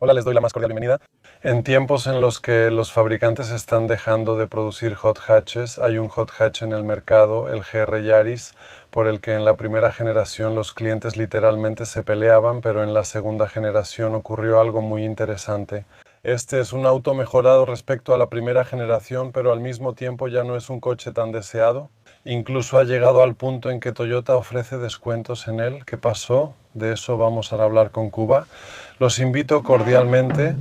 Hola, les doy la más cordial bienvenida. En tiempos en los que los fabricantes están dejando de producir hot hatches, hay un hot hatch en el mercado, el GR Yaris, por el que en la primera generación los clientes literalmente se peleaban, pero en la segunda generación ocurrió algo muy interesante. Este es un auto mejorado respecto a la primera generación, pero al mismo tiempo ya no es un coche tan deseado. Incluso ha llegado al punto en que Toyota ofrece descuentos en él. ¿Qué pasó? De eso vamos a hablar con Cuba. Los invito cordialmente.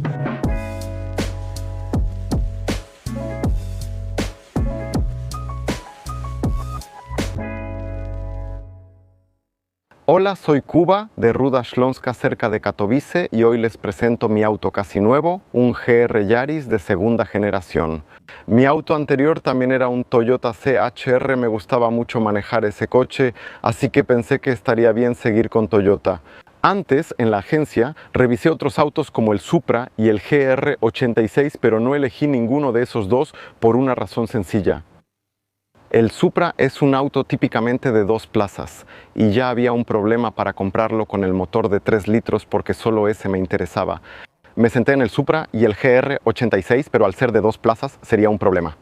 Hola, soy Cuba de Ruda Śląska cerca de Katowice y hoy les presento mi auto casi nuevo, un GR Yaris de segunda generación. Mi auto anterior también era un Toyota CHR, me gustaba mucho manejar ese coche, así que pensé que estaría bien seguir con Toyota. Antes, en la agencia, revisé otros autos como el Supra y el GR86, pero no elegí ninguno de esos dos por una razón sencilla. El Supra es un auto típicamente de 2 plazas y ya había un problema para comprarlo con el motor de 3 litros porque solo ese me interesaba. Me senté en el Supra y el GR86, pero al ser de 2 plazas sería un problema.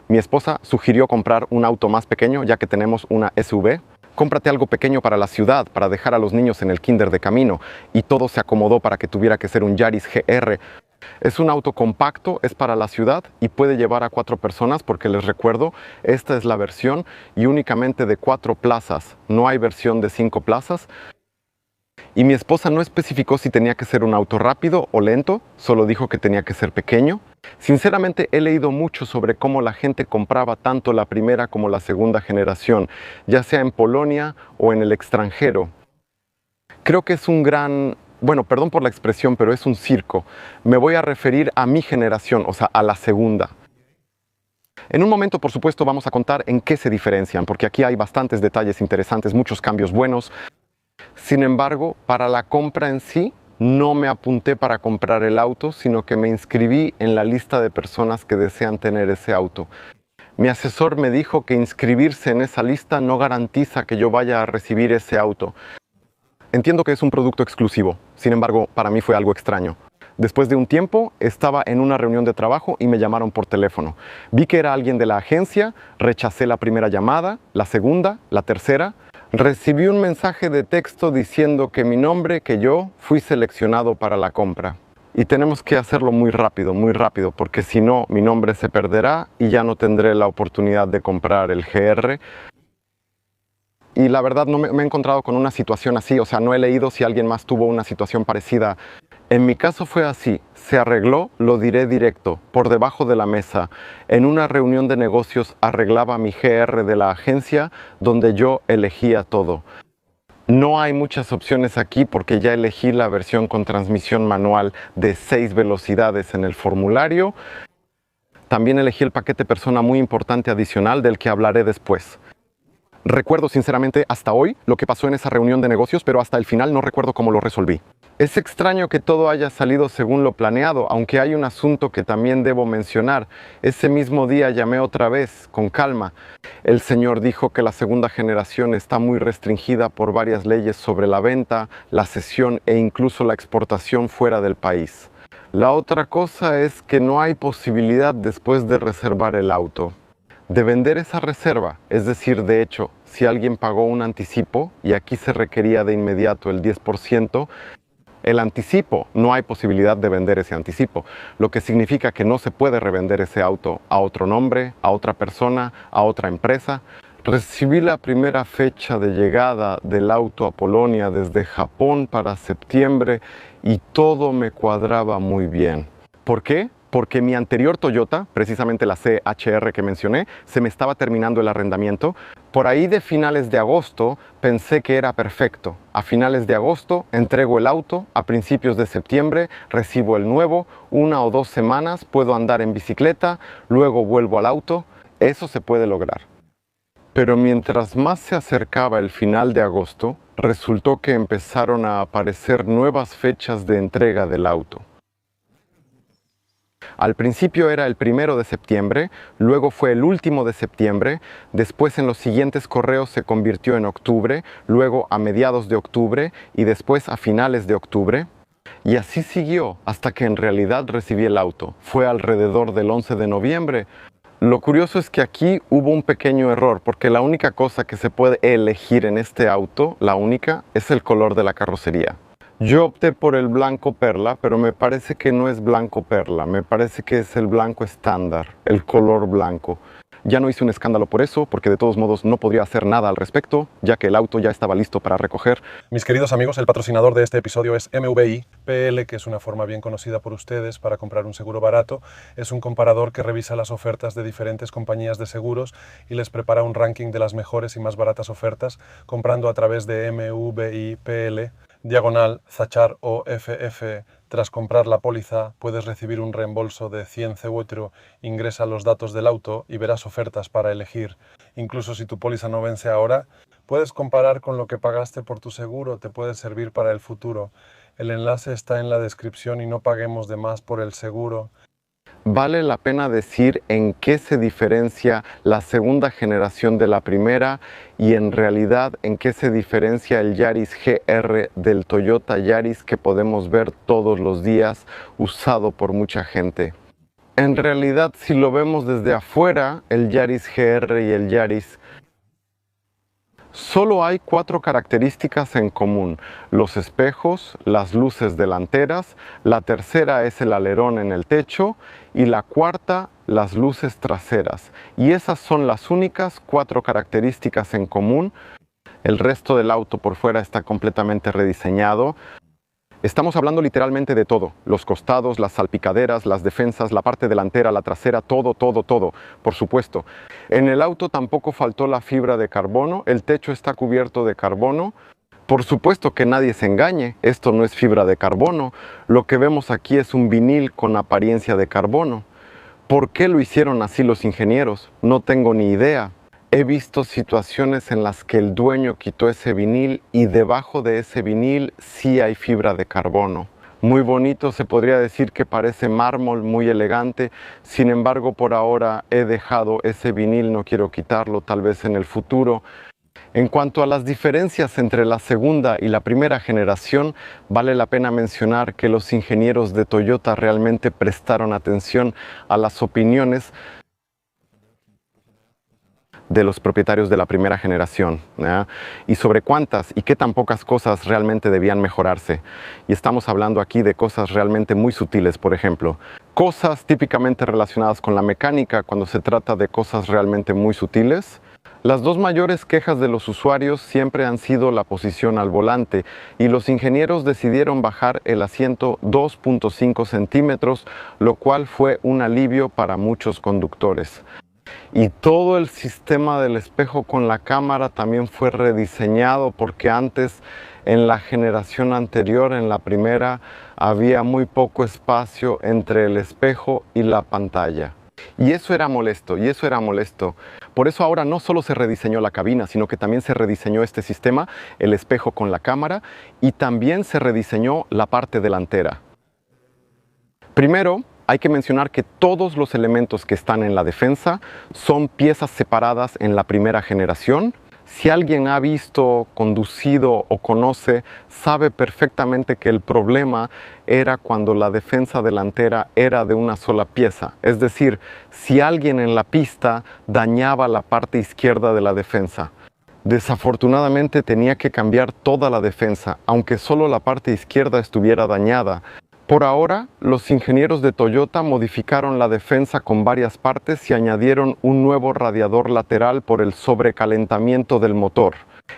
Mi esposa sugirió comprar un auto más pequeño ya que tenemos una SUV. Cómprate algo pequeño para la ciudad, para dejar a los niños en el kinder de camino, y todo se acomodó para que tuviera que ser un Yaris GR. Es un auto compacto, es para la ciudad y puede llevar a 4 personas porque les recuerdo, esta es la versión y únicamente de 4 plazas, no hay versión de 5 plazas. Y mi esposa no especificó si tenía que ser un auto rápido o lento, solo dijo que tenía que ser pequeño. Sinceramente he leído mucho sobre cómo la gente compraba tanto la primera como la segunda generación, ya sea en Polonia o en el extranjero. Creo que es un gran... Bueno, perdón por la expresión, pero es un circo. Me voy a referir a mi generación, o sea, a la segunda. En un momento, por supuesto, vamos a contar en qué se diferencian, porque aquí hay bastantes detalles interesantes, muchos cambios buenos. Sin embargo, para la compra en sí, no me apunté para comprar el auto, sino que me inscribí en la lista de personas que desean tener ese auto. Mi asesor me dijo que inscribirse en esa lista no garantiza que yo vaya a recibir ese auto. Entiendo que es un producto exclusivo, sin embargo, para mí fue algo extraño. Después de un tiempo, estaba en una reunión de trabajo y me llamaron por teléfono. Vi que era alguien de la agencia, rechacé la primera llamada, la segunda, la tercera. Recibí un mensaje de texto diciendo que mi nombre, que yo, fui seleccionado para la compra. Y tenemos que hacerlo muy rápido, porque si no, mi nombre se perderá y ya no tendré la oportunidad de comprar el GR. Y la verdad no me he encontrado con una situación así, o sea, no he leído si alguien más tuvo una situación parecida. En mi caso fue así, se arregló, lo diré directo, por debajo de la mesa. En una reunión de negocios arreglaba mi GR de la agencia donde yo elegía todo. No hay muchas opciones aquí porque ya elegí la versión con transmisión manual de 6 velocidades en el formulario. También elegí el paquete persona muy importante adicional del que hablaré después. Recuerdo sinceramente hasta hoy lo que pasó en esa reunión de negocios, pero hasta el final no recuerdo cómo lo resolví. Es extraño que todo haya salido según lo planeado, aunque hay un asunto que también debo mencionar. Ese mismo día llamé otra vez, con calma. El señor dijo que la segunda generación está muy restringida por varias leyes sobre la venta, la cesión e incluso la exportación fuera del país. La otra cosa es que no hay posibilidad después de reservar el auto de vender esa reserva, es decir, de hecho, si alguien pagó un anticipo y aquí se requería de inmediato el 10%, el anticipo, no hay posibilidad de vender ese anticipo, lo que significa que no se puede revender ese auto a otro nombre, a otra persona, a otra empresa. Recibí la primera fecha de llegada del auto a Polonia desde Japón para septiembre y todo me cuadraba muy bien. ¿Por qué? Porque mi anterior Toyota, precisamente la CHR que mencioné, se me estaba terminando el arrendamiento. Por ahí de finales de agosto pensé que era perfecto. A finales de agosto entrego el auto, a principios de septiembre recibo el nuevo, 1 o 2 semanas puedo andar en bicicleta, luego vuelvo al auto. Eso se puede lograr. Pero mientras más se acercaba el final de agosto, resultó que empezaron a aparecer nuevas fechas de entrega del auto. Al principio era el 1 de septiembre, luego fue el último de septiembre, después en los siguientes correos se convirtió en octubre, luego a mediados de octubre y después a finales de octubre. Y así siguió hasta que en realidad recibí el auto. Fue alrededor del 11 de noviembre. Lo curioso es que aquí hubo un pequeño error, porque la única cosa que se puede elegir en este auto, la única, es el color de la carrocería. Yo opté por el blanco perla, pero me parece que no es blanco perla, me parece que es el blanco estándar, el color blanco. Ya no hice un escándalo por eso, porque de todos modos no podría hacer nada al respecto, ya que el auto ya estaba listo para recoger. Mis queridos amigos, el patrocinador de este episodio es MVI PL, que es una forma bien conocida por ustedes para comprar un seguro barato. Es un comparador que revisa las ofertas de diferentes compañías de seguros y les prepara un ranking de las mejores y más baratas ofertas comprando a través de MVI PL, diagonal Zachar o FF. Tras comprar la póliza puedes recibir un reembolso de 100 ceuros. Ingresa los datos del auto y verás ofertas para elegir. Incluso si tu póliza no vence ahora, puedes comparar con lo que pagaste por tu seguro, te puede servir para el futuro. El enlace está en la descripción y no paguemos de más por el seguro. Vale la pena decir en qué se diferencia la segunda generación de la primera y en realidad en qué se diferencia el Yaris GR del Toyota Yaris que podemos ver todos los días usado por mucha gente. En realidad, si lo vemos desde afuera, el Yaris GR y el Yaris, solo hay 4 características en común: los espejos, las luces delanteras, la tercera es el alerón en el techo y la cuarta, las luces traseras. Y esas son las únicas 4 características en común. El resto del auto por fuera está completamente rediseñado. Estamos hablando literalmente de todo: los costados, las salpicaderas, las defensas, la parte delantera, la trasera, todo, por supuesto. En el auto tampoco faltó la fibra de carbono, el techo está cubierto de carbono. Por supuesto que nadie se engañe, esto no es fibra de carbono, lo que vemos aquí es un vinil con apariencia de carbono. ¿Por qué lo hicieron así los ingenieros? No tengo ni idea. He visto situaciones en las que el dueño quitó ese vinil y debajo de ese vinil sí hay fibra de carbono. Muy bonito, se podría decir que parece mármol, muy elegante. Sin embargo, por ahora he dejado ese vinil, no quiero quitarlo, tal vez en el futuro. En cuanto a las diferencias entre la segunda y la primera generación, vale la pena mencionar que los ingenieros de Toyota realmente prestaron atención a las opiniones de los propietarios de la primera generación, ¿ya? Y sobre cuántas y qué tan pocas cosas realmente debían mejorarse. Y estamos hablando aquí de cosas realmente muy sutiles, por ejemplo. Cosas típicamente relacionadas con la mecánica cuando se trata de cosas realmente muy sutiles. Las 2 mayores quejas de los usuarios siempre han sido la posición al volante y los ingenieros decidieron bajar el asiento 2.5 centímetros, lo cual fue un alivio para muchos conductores. Y todo el sistema del espejo con la cámara también fue rediseñado, porque antes, en la generación anterior, en la primera, había muy poco espacio entre el espejo y la pantalla. Y eso era molesto, Por eso ahora no solo se rediseñó la cabina, sino que también se rediseñó este sistema, el espejo con la cámara, y también se rediseñó la parte delantera. Primero, hay que mencionar que todos los elementos que están en la defensa son piezas separadas en la primera generación. Si alguien ha visto, conducido o conoce, sabe perfectamente que el problema era cuando la defensa delantera era de una sola pieza. Es decir, si alguien en la pista dañaba la parte izquierda de la defensa. Desafortunadamente tenía que cambiar toda la defensa, aunque solo la parte izquierda estuviera dañada. Por ahora, los ingenieros de Toyota modificaron la defensa con varias partes y añadieron un nuevo radiador lateral por el sobrecalentamiento del motor.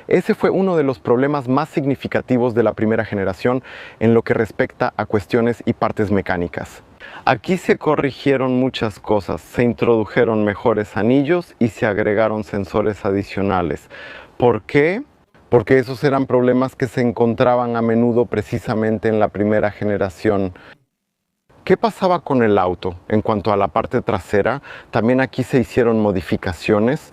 Ese fue uno de los problemas más significativos de la primera generación en lo que respecta a cuestiones y partes mecánicas. Aquí se corrigieron muchas cosas, se introdujeron mejores anillos y se agregaron sensores adicionales. ¿Por qué? Porque esos eran problemas que se encontraban a menudo precisamente en la primera generación. ¿Qué pasaba con el auto? En cuanto a la parte trasera, también aquí se hicieron modificaciones.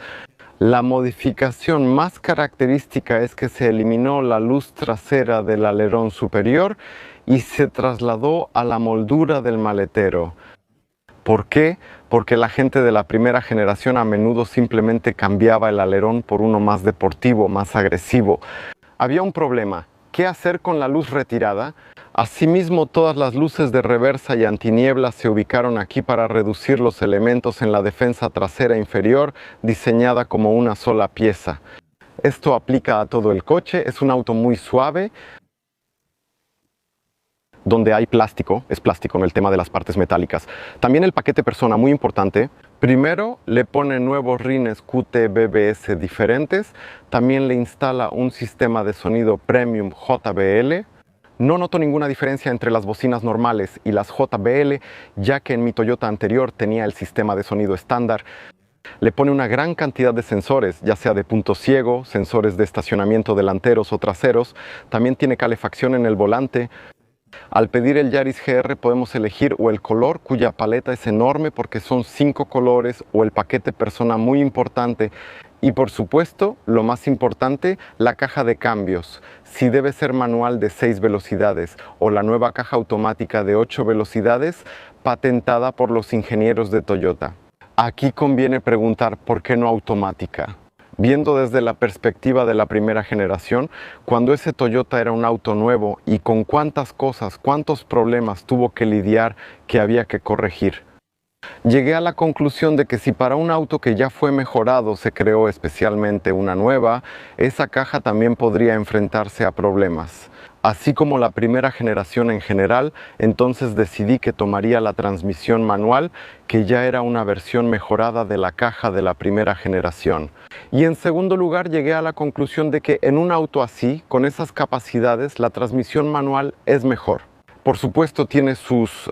La modificación más característica es que se eliminó la luz trasera del alerón superior y se trasladó a la moldura del maletero. ¿Por qué? Porque la gente de la primera generación a menudo simplemente cambiaba el alerón por uno más deportivo, más agresivo. Había un problema, ¿Qué hacer con la luz retirada? Asimismo, todas las luces de reversa y antiniebla se ubicaron aquí para reducir los elementos en la defensa trasera inferior, diseñada como una sola pieza. Esto aplica a todo el coche, es un auto muy suave, donde hay plástico, es plástico en el tema de las partes metálicas. También el paquete persona, muy importante. Primero le pone nuevos rines QT-BBS diferentes, también le instala un sistema de sonido Premium JBL. No noto ninguna diferencia entre las bocinas normales y las JBL, ya que en mi Toyota anterior tenía el sistema de sonido estándar. Le pone una gran cantidad de sensores, ya sea de punto ciego, sensores de estacionamiento delanteros o traseros. También tiene calefacción en el volante. Al pedir el Yaris GR podemos elegir o el color, cuya paleta es enorme porque son 5 colores, o el paquete persona, muy importante. Y por supuesto, lo más importante, la caja de cambios. Si debe ser manual de 6 velocidades o la nueva caja automática de 8 velocidades, patentada por los ingenieros de Toyota. Aquí conviene preguntar por qué no automática. Viendo desde la perspectiva de la primera generación, cuando ese Toyota era un auto nuevo y con cuántas cosas, cuántos problemas tuvo que lidiar que había que corregir. Llegué a la conclusión de que si para un auto que ya fue mejorado se creó especialmente una nueva, esa caja también podría enfrentarse a problemas. Así como la primera generación en general, entonces decidí que tomaría la transmisión manual, que ya era una versión mejorada de la caja de la primera generación. Y en segundo lugar, llegué a la conclusión de que en un auto así, con esas capacidades, la transmisión manual es mejor. Por supuesto tiene sus,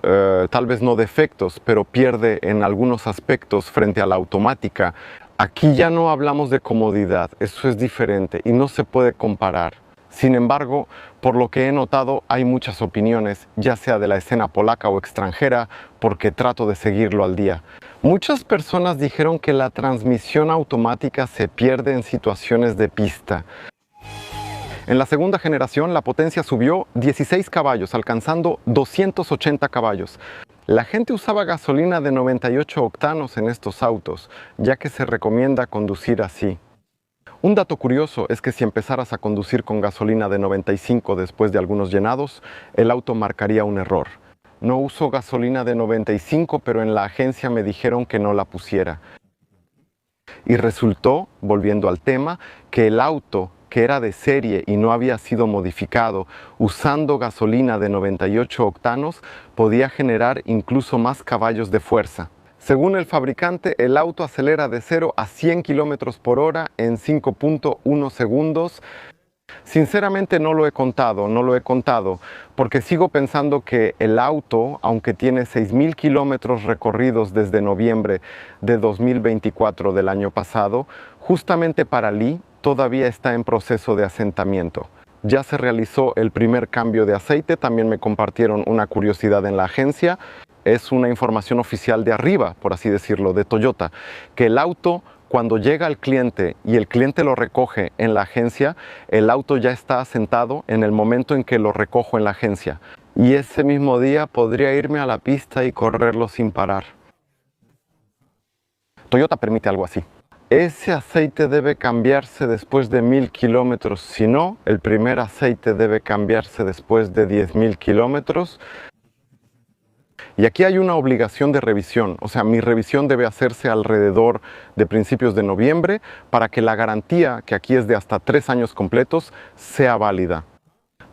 tal vez no defectos, pero pierde en algunos aspectos frente a la automática. Aquí ya no hablamos de comodidad, eso es diferente y no se puede comparar. Sin embargo, por lo que he notado, hay muchas opiniones, ya sea de la escena polaca o extranjera, porque trato de seguirlo al día. Muchas personas dijeron que la transmisión automática se pierde en situaciones de pista. En la segunda generación, la potencia subió 16 caballos, alcanzando 280 caballos. La gente usaba gasolina de 98 octanos en estos autos, ya que se recomienda conducir así. Un dato curioso es que si empezaras a conducir con gasolina de 95 después de algunos llenados, el auto marcaría un error. No uso gasolina de 95, pero en la agencia me dijeron que no la pusiera. Y resultó, volviendo al tema, que el auto, que era de serie y no había sido modificado, usando gasolina de 98 octanos, podía generar incluso más caballos de fuerza. Según el fabricante, el auto acelera de 0 a 100 km por hora en 5.1 segundos. Sinceramente no lo he contado, porque sigo pensando que el auto, aunque tiene 6.000 kilómetros recorridos desde noviembre de 2024 del año pasado, justamente para Lee todavía está en proceso de asentamiento. Ya se realizó el primer cambio de aceite, también me compartieron una curiosidad en la agencia. Es una información oficial de arriba, por así decirlo, de Toyota, que el auto, cuando llega al cliente y el cliente lo recoge en la agencia, el auto ya está asentado en el momento en que lo recojo en la agencia. Y ese mismo día podría irme a la pista y correrlo sin parar. Toyota permite algo así. Ese aceite debe cambiarse después de 1000 kilómetros. Si no, el primer aceite debe cambiarse después de 10.000 kilómetros. Y aquí hay una obligación de revisión, o sea, mi revisión debe hacerse alrededor de principios de noviembre para que la garantía, que aquí es de hasta 3 años completos, sea válida.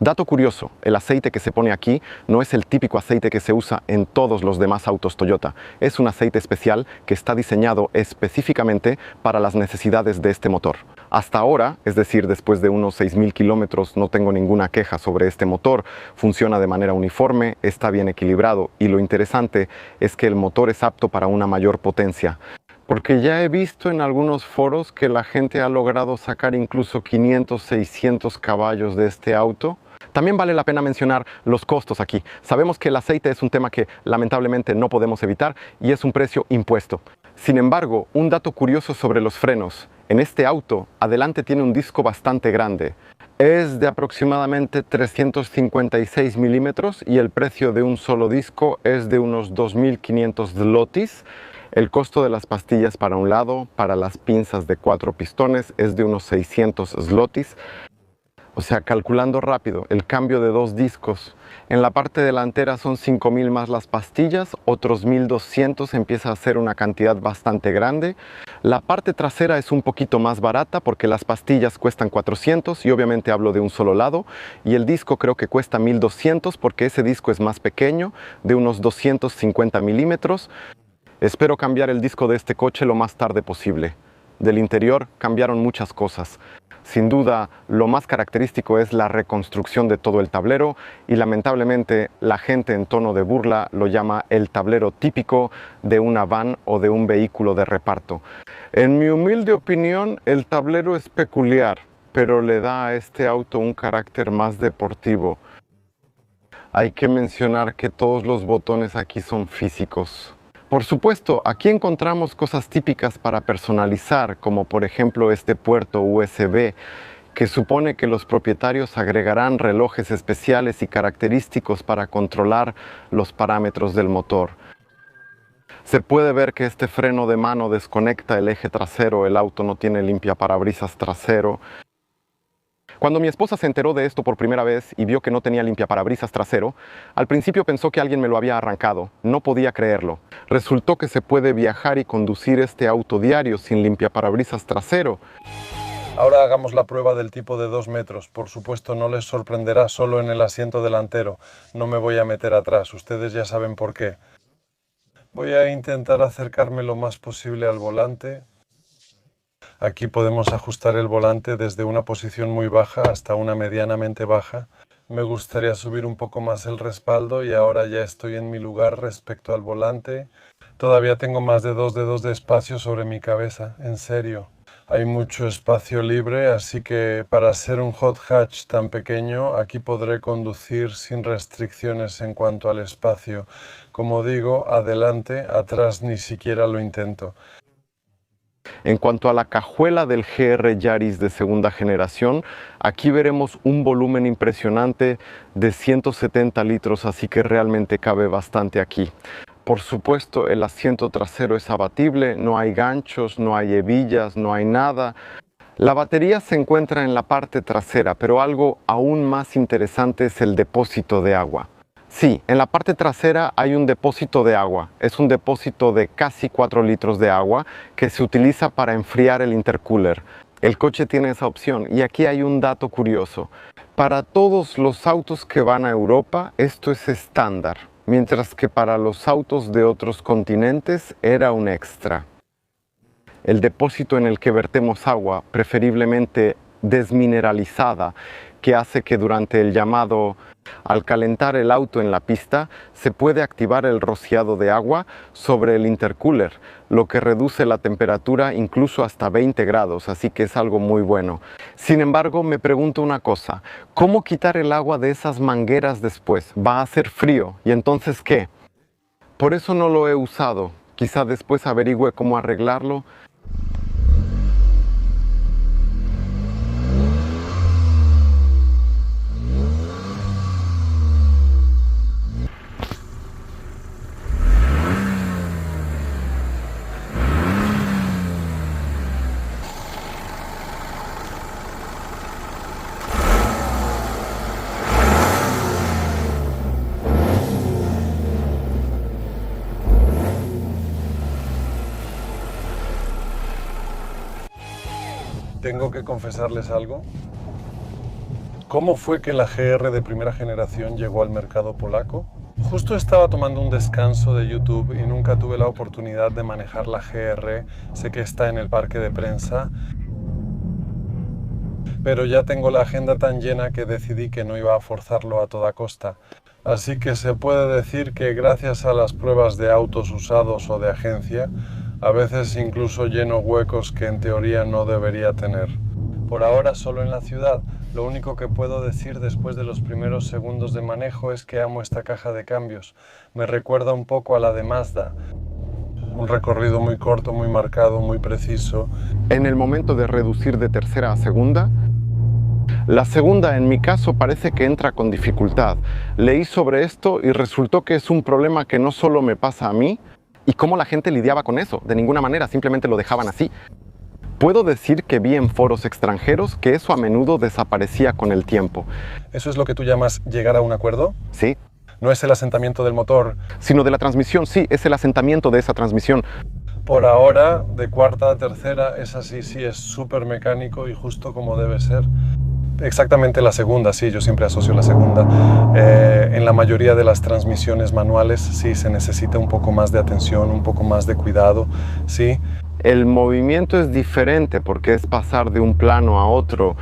Dato curioso, el aceite que se pone aquí no es el típico aceite que se usa en todos los demás autos Toyota. Es un aceite especial que está diseñado específicamente para las necesidades de este motor. Hasta ahora, es decir, después de unos 6.000 kilómetros, no tengo ninguna queja sobre este motor. Funciona de manera uniforme, está bien equilibrado y lo interesante es que el motor es apto para una mayor potencia. Porque ya he visto en algunos foros que la gente ha logrado sacar incluso 500, 600 caballos de este auto. También vale la pena mencionar los costos aquí. Sabemos que el aceite es un tema que lamentablemente no podemos evitar y es un precio impuesto. Sin embargo, un dato curioso sobre los frenos. En este auto, adelante tiene un disco bastante grande. Es de aproximadamente 356 milímetros y el precio de un solo disco es de unos 2.500 zlotys. El costo de las pastillas para un lado, para las pinzas de 4 pistones, es de unos 600 zlotys. O sea, calculando rápido, el cambio de 2 discos. En la parte delantera son 5.000 más las pastillas, otros 1.200, empieza a ser una cantidad bastante grande. La parte trasera es un poquito más barata porque las pastillas cuestan 400 y obviamente hablo de un solo lado. Y el disco creo que cuesta 1.200 porque ese disco es más pequeño, de unos 250 milímetros. Espero cambiar el disco de este coche lo más tarde posible. Del interior cambiaron muchas cosas. Sin duda, lo más característico es la reconstrucción de todo el tablero y lamentablemente la gente en tono de burla lo llama el tablero típico de una van o de un vehículo de reparto. En mi humilde opinión, el tablero es peculiar, pero le da a este auto un carácter más deportivo. Hay que mencionar que todos los botones aquí son físicos. Por supuesto, aquí encontramos cosas típicas para personalizar, como por ejemplo este puerto USB, que supone que los propietarios agregarán relojes especiales y característicos para controlar los parámetros del motor. Se puede ver que este freno de mano desconecta el eje trasero, el auto no tiene limpiaparabrisas trasero. Cuando mi esposa se enteró de esto por primera vez y vio que no tenía limpiaparabrisas trasero, al principio pensó que alguien me lo había arrancado. No podía creerlo. Resultó que se puede viajar y conducir este auto diario sin limpiaparabrisas trasero. Ahora hagamos la prueba del tipo de 2 metros. Por supuesto, no les sorprenderá solo en el asiento delantero. No me voy a meter atrás. Ustedes ya saben por qué. Voy a intentar acercarme lo más posible al volante. Aquí podemos ajustar el volante desde una posición muy baja hasta una medianamente baja. Me gustaría subir un poco más el respaldo y ahora ya estoy en mi lugar respecto al volante. Todavía tengo más de 2 dedos de espacio sobre mi cabeza, en serio. Hay mucho espacio libre, así que para ser un hot hatch tan pequeño, aquí podré conducir sin restricciones en cuanto al espacio. Como digo, adelante, atrás ni siquiera lo intento. En cuanto a la cajuela del GR Yaris de segunda generación, aquí veremos un volumen impresionante de 170 litros, así que realmente cabe bastante aquí. Por supuesto, el asiento trasero es abatible, no hay ganchos, no hay hebillas, no hay nada. La batería se encuentra en la parte trasera, pero algo aún más interesante es el depósito de agua. Sí, en la parte trasera hay un depósito de agua. Es un depósito de casi 4 litros de agua que se utiliza para enfriar el intercooler. El coche tiene esa opción y aquí hay un dato curioso. Para todos los autos que van a Europa, esto es estándar, mientras que para los autos de otros continentes era un extra. El depósito en el que vertemos agua, preferiblemente desmineralizada, que hace que durante el llamado al calentar el auto en la pista se puede activar el rociado de agua sobre el intercooler, lo que reduce la temperatura incluso hasta 20 grados, así que es algo muy bueno. Sin embargo, me pregunto una cosa, ¿cómo quitar el agua de esas mangueras después? Va a hacer frío, ¿y entonces qué? Por eso no lo he usado, quizá después averigüe cómo arreglarlo. ¿Tengo que confesarles algo? ¿Cómo fue que la GR de primera generación llegó al mercado polaco? Justo estaba tomando un descanso de YouTube y nunca tuve la oportunidad de manejar la GR. Sé que está en el parque de prensa, pero ya tengo la agenda tan llena que decidí que no iba a forzarlo a toda costa. Así que se puede decir que gracias a las pruebas de autos usados o de agencia, a veces incluso lleno huecos que en teoría no debería tener. Por ahora solo en la ciudad. Lo único que puedo decir después de los primeros segundos de manejo es que amo esta caja de cambios. Me recuerda un poco a la de Mazda. Un recorrido muy corto, muy marcado, muy preciso. En el momento de reducir de tercera a segunda, la segunda en mi caso parece que entra con dificultad. Leí sobre esto y resultó que es un problema que no solo me pasa a mí, y cómo la gente lidiaba con eso. De ninguna manera, simplemente lo dejaban así. Puedo decir que vi en foros extranjeros que eso a menudo desaparecía con el tiempo. ¿Eso es lo que tú llamas llegar a un acuerdo? Sí. No es el asentamiento del motor, Sino de la transmisión, sí, es el asentamiento de esa transmisión. por ahora, de cuarta a tercera, es así, sí, es súper mecánico y justo como debe ser. Exactamente la segunda, sí, yo siempre asocio la segunda. En la mayoría de las transmisiones manuales, sí, se necesita un poco más de atención, un poco más de cuidado, sí. El movimiento es diferente porque es pasar de un plano a otro.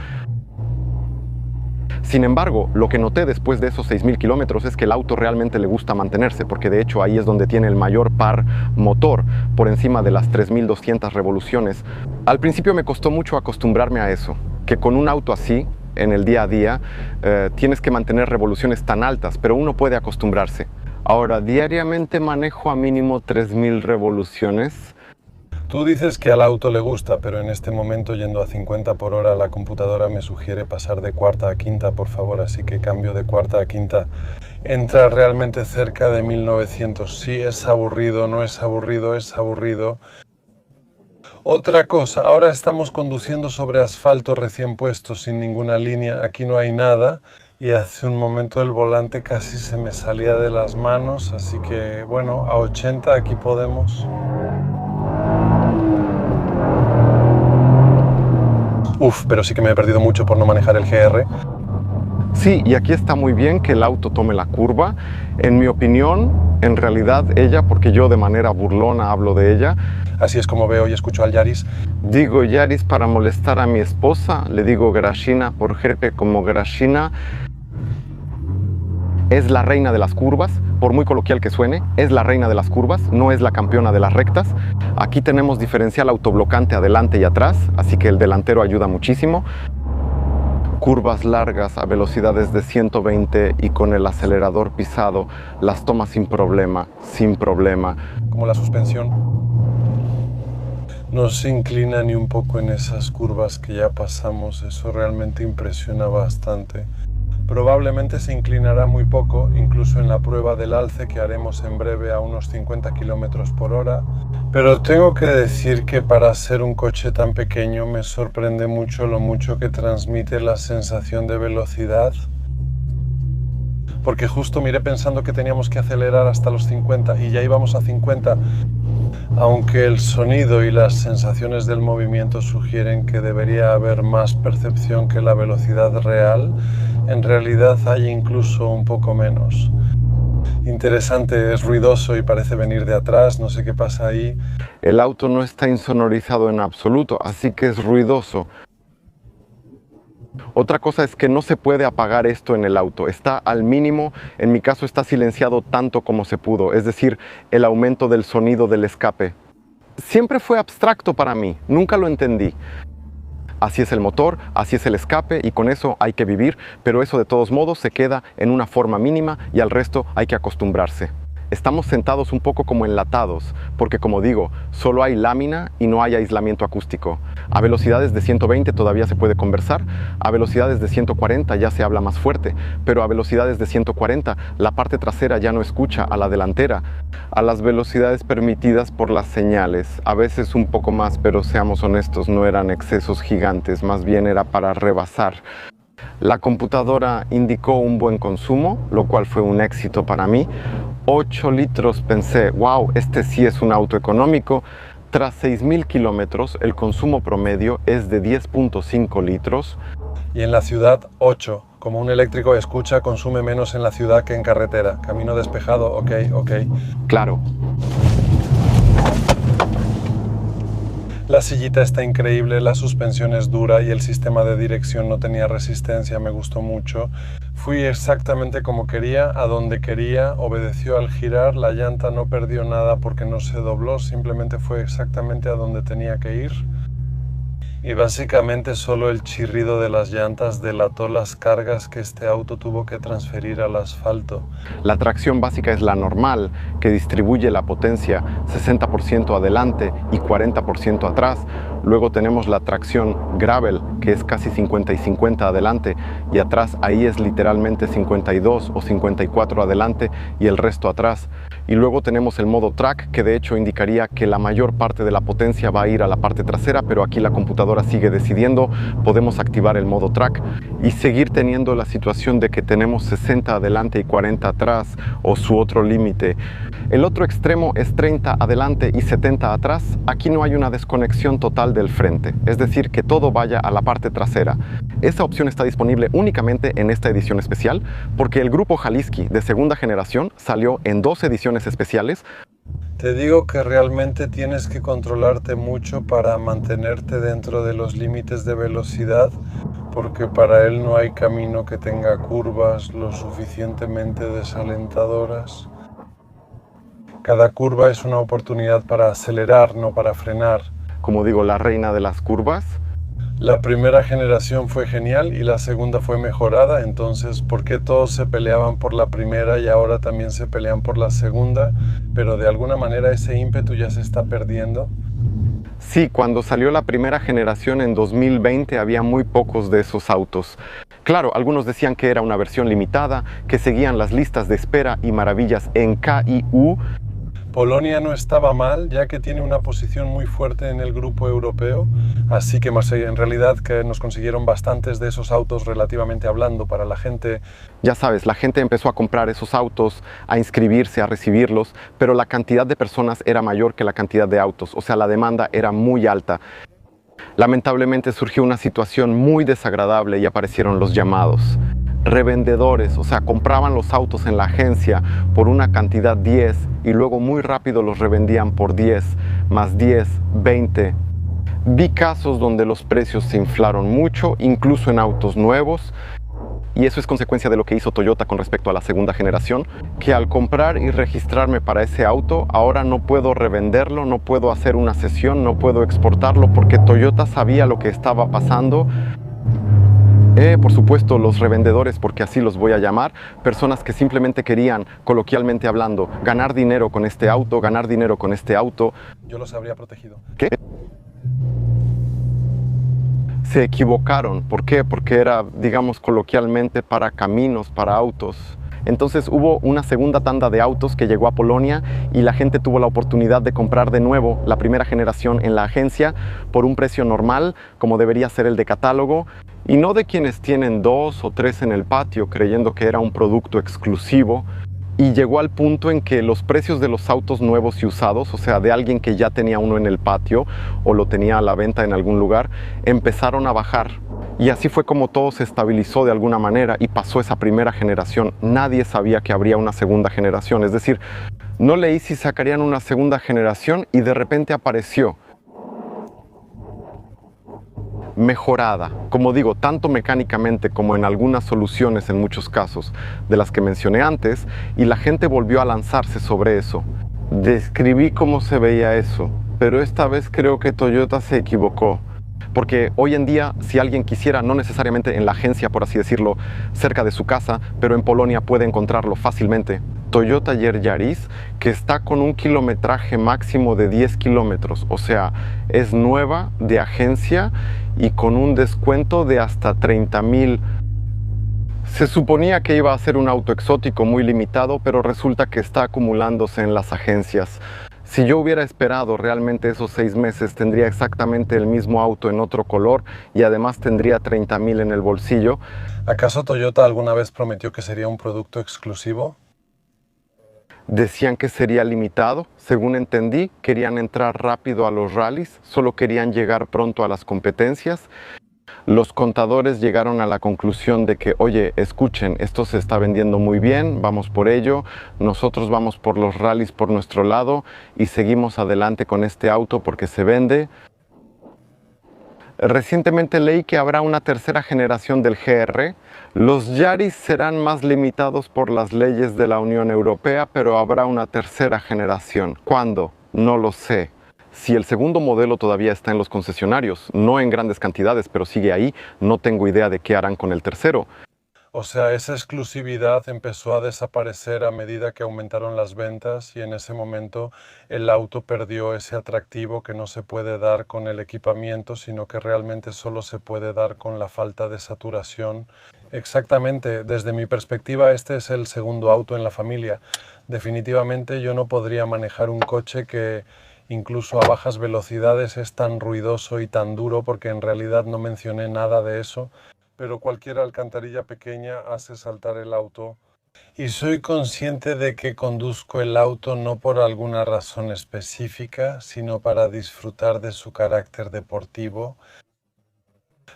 Sin embargo, lo que noté después de esos 6.000 kilómetros es que el auto realmente le gusta mantenerse, porque de hecho ahí es donde tiene el mayor par motor, por encima de las 3.200 revoluciones. Al principio me costó mucho acostumbrarme a eso, que con un auto así, en el día a día, tienes que mantener revoluciones tan altas, pero uno puede acostumbrarse. Ahora, diariamente manejo a mínimo 3.000 revoluciones. Tú dices que al auto le gusta, pero en este momento, yendo a 50 por hora, la computadora me sugiere pasar de cuarta a quinta, por favor, así que cambio de cuarta a quinta. Entra realmente cerca de 1900. Sí, es aburrido, no es aburrido, es aburrido. Otra cosa, ahora estamos conduciendo sobre asfalto recién puesto, sin ninguna línea, aquí no hay nada. Y hace un momento el volante casi se me salía de las manos, así que bueno, a 80 aquí podemos. Uf, pero sí que me he perdido mucho por no manejar el GR. Sí, y aquí está muy bien que el auto tome la curva. En mi opinión, en realidad ella, porque yo de manera burlona hablo de ella, Así es como veo y escucho al Yaris. digo Yaris para molestar a mi esposa, le digo Grashina por jefe como Grashina. Es la reina de las curvas, por muy coloquial que suene, es la reina de las curvas, no es la campeona de las rectas. Aquí tenemos diferencial autoblocante adelante y atrás, así que el delantero ayuda muchísimo. Curvas largas a velocidades de 120 y con el acelerador pisado, las toma sin problema, sin problema. Como la suspensión. No se inclina ni un poco en esas curvas que ya pasamos, eso realmente impresiona bastante. Probablemente se inclinará muy poco, incluso en la prueba del alce que haremos en breve a unos 50 km por hora. Pero tengo que decir que para ser un coche tan pequeño me sorprende mucho lo mucho que transmite la sensación de velocidad. Porque justo miré pensando que teníamos que acelerar hasta los 50 y ya íbamos a 50. Aunque el sonido y las sensaciones del movimiento sugieren que debería haber más percepción que la velocidad real, en realidad hay incluso un poco menos. Interesante, es ruidoso y parece venir de atrás, no sé qué pasa ahí. El auto no está insonorizado en absoluto, así que es ruidoso. Otra cosa es que no se puede apagar esto en el auto, está al mínimo, en mi caso está silenciado tanto como se pudo, es decir, el aumento del sonido del escape. Siempre fue abstracto para mí, nunca lo entendí. Así es el motor, así es el escape y con eso hay que vivir, pero eso de todos modos se queda en una forma mínima y al resto hay que acostumbrarse. Estamos sentados un poco como enlatados, porque como digo, solo hay lámina y no hay aislamiento acústico. A velocidades de 120 todavía se puede conversar, a velocidades de 140 ya se habla más fuerte, pero a velocidades de 140 la parte trasera ya no escucha a la delantera. A las velocidades permitidas por las señales, a veces un poco más, pero seamos honestos, no eran excesos gigantes, más bien era para rebasar. La computadora indicó un buen consumo, lo cual fue un éxito para mí. 8 litros, pensé, wow, este sí es un auto económico. Tras 6.000 kilómetros, el consumo promedio es de 10.5 litros. Y en la ciudad, 8. Como un eléctrico escucha, consume menos en la ciudad que en carretera. Camino despejado, ok. Claro. La sillita está increíble, la suspensión es dura y el sistema de dirección no tenía resistencia, me gustó mucho. Fui exactamente como quería, a donde quería, obedeció al girar, la llanta no perdió nada porque no se dobló, simplemente fue exactamente a donde tenía que ir. Y básicamente solo el chirrido de las llantas delató las cargas que este auto tuvo que transferir al asfalto. La tracción básica es la normal, que distribuye la potencia 60% adelante y 40% atrás, Luego tenemos la tracción gravel, que es casi 50 y 50 adelante, y atrás ahí es literalmente 52 o 54 adelante y el resto atrás. Y luego tenemos el modo track, que de hecho indicaría que la mayor parte de la potencia va a ir a la parte trasera, pero aquí la computadora sigue decidiendo. Podemos activar el modo track y seguir teniendo la situación de que tenemos 60 adelante y 40 atrás, o su otro límite. El otro extremo es 30 adelante y 70 atrás. Aquí no hay una desconexión total del frente, es decir, que todo vaya a la parte trasera. Esta opción está disponible únicamente en esta edición especial, porque el grupo Jaliski de segunda generación salió en 2 ediciones especiales. Te digo que realmente tienes que controlarte mucho para mantenerte dentro de los límites de velocidad, porque para él no hay camino que tenga curvas lo suficientemente desalentadoras. Cada curva es una oportunidad para acelerar, no para frenar. Como digo, la reina de las curvas. La primera generación fue genial y la segunda fue mejorada, entonces ¿por qué todos se peleaban por la primera y ahora también se pelean por la segunda? Pero de alguna manera ese ímpetu ya se está perdiendo. Sí, cuando salió la primera generación en 2020 había muy pocos de esos autos. Claro, algunos decían que era una versión limitada, que seguían las listas de espera y maravillas en K y U. Polonia no estaba mal, ya que tiene una posición muy fuerte en el grupo europeo, así que en realidad que nos consiguieron bastantes de esos autos relativamente hablando para la gente. Ya sabes, la gente empezó a comprar esos autos, a inscribirse, a recibirlos, pero la cantidad de personas era mayor que la cantidad de autos, o sea, la demanda era muy alta. Lamentablemente surgió una situación muy desagradable y aparecieron los llamados revendedores, o sea, compraban los autos en la agencia por una cantidad 10 y luego muy rápido los revendían por 10, más 10, 20. Vi casos donde los precios se inflaron mucho, incluso en autos nuevos, y eso es consecuencia de lo que hizo Toyota con respecto a la segunda generación, que al comprar y registrarme para ese auto, ahora no puedo revenderlo, no puedo hacer una sesión, no puedo exportarlo, porque Toyota sabía lo que estaba pasando. Por supuesto, los revendedores, porque así los voy a llamar, personas que simplemente querían, coloquialmente hablando, ganar dinero con este auto, ganar dinero con este auto. Yo los habría protegido. ¿Qué? Se equivocaron. ¿Por qué? Porque era, digamos coloquialmente, para caminos, para autos. Entonces hubo una segunda tanda de autos que llegó a Polonia y la gente tuvo la oportunidad de comprar de nuevo la primera generación en la agencia por un precio normal, como debería ser el de catálogo, y no de quienes tienen 2 o 3 en el patio creyendo que era un producto exclusivo. Y llegó al punto en que los precios de los autos nuevos y usados, o sea, de alguien que ya tenía uno en el patio o lo tenía a la venta en algún lugar, empezaron a bajar. Y así fue como todo se estabilizó de alguna manera y pasó esa primera generación. Nadie sabía que habría una segunda generación, es decir, no leí si sacarían una segunda generación y de repente apareció. Mejorada, como digo, tanto mecánicamente como en algunas soluciones en muchos casos de las que mencioné antes, y la gente volvió a lanzarse sobre eso. Describí cómo se veía eso, pero esta vez creo que Toyota se equivocó. Porque hoy en día, si alguien quisiera, no necesariamente en la agencia, por así decirlo, cerca de su casa, pero en Polonia puede encontrarlo fácilmente. Toyota Yaris, que está con un kilometraje máximo de 10 kilómetros, o sea, es nueva, de agencia y con un descuento de hasta 30,000. Se suponía que iba a ser un auto exótico muy limitado, pero resulta que está acumulándose en las agencias. Si yo hubiera esperado realmente esos 6 meses, tendría exactamente el mismo auto en otro color y además tendría 30,000 en el bolsillo. ¿Acaso Toyota alguna vez prometió que sería un producto exclusivo? Decían que sería limitado, según entendí, querían entrar rápido a los rallies, solo querían llegar pronto a las competencias. Los contadores llegaron a la conclusión de que, oye, escuchen, esto se está vendiendo muy bien, vamos por ello, nosotros vamos por los rallies por nuestro lado y seguimos adelante con este auto porque se vende. Recientemente leí que habrá una tercera generación del GR. Los Yaris serán más limitados por las leyes de la Unión Europea, pero habrá una tercera generación. ¿Cuándo? No lo sé. Si el segundo modelo todavía está en los concesionarios, no en grandes cantidades, pero sigue ahí, no tengo idea de qué harán con el tercero. O sea, esa exclusividad empezó a desaparecer a medida que aumentaron las ventas y en ese momento el auto perdió ese atractivo que no se puede dar con el equipamiento, sino que realmente solo se puede dar con la falta de saturación. Exactamente, desde mi perspectiva este es el segundo auto en la familia. Definitivamente yo no podría manejar un coche que incluso a bajas velocidades es tan ruidoso y tan duro porque en realidad no mencioné nada de eso, pero cualquier alcantarilla pequeña hace saltar el auto. Y soy consciente de que conduzco el auto no por alguna razón específica, sino para disfrutar de su carácter deportivo.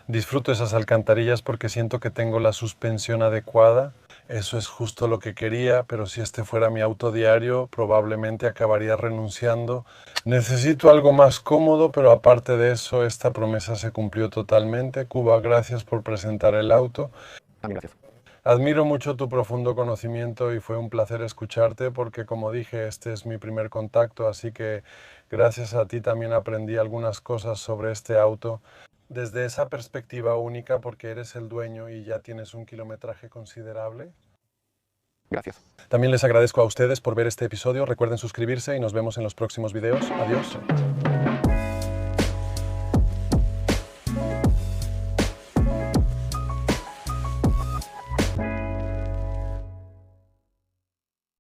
Disfruto esas alcantarillas porque siento que tengo la suspensión adecuada. Eso es justo lo que quería, pero si este fuera mi auto diario, probablemente acabaría renunciando. Necesito algo más cómodo, pero aparte de eso, esta promesa se cumplió totalmente. Cuba, gracias por presentar el auto. También gracias. Admiro mucho tu profundo conocimiento y fue un placer escucharte porque, como dije, este es mi primer contacto, así que gracias a ti también aprendí algunas cosas sobre este auto desde esa perspectiva única porque eres el dueño y ya tienes un kilometraje considerable. Gracias. También les agradezco a ustedes por ver este episodio. Recuerden suscribirse y nos vemos en los próximos videos. Adiós.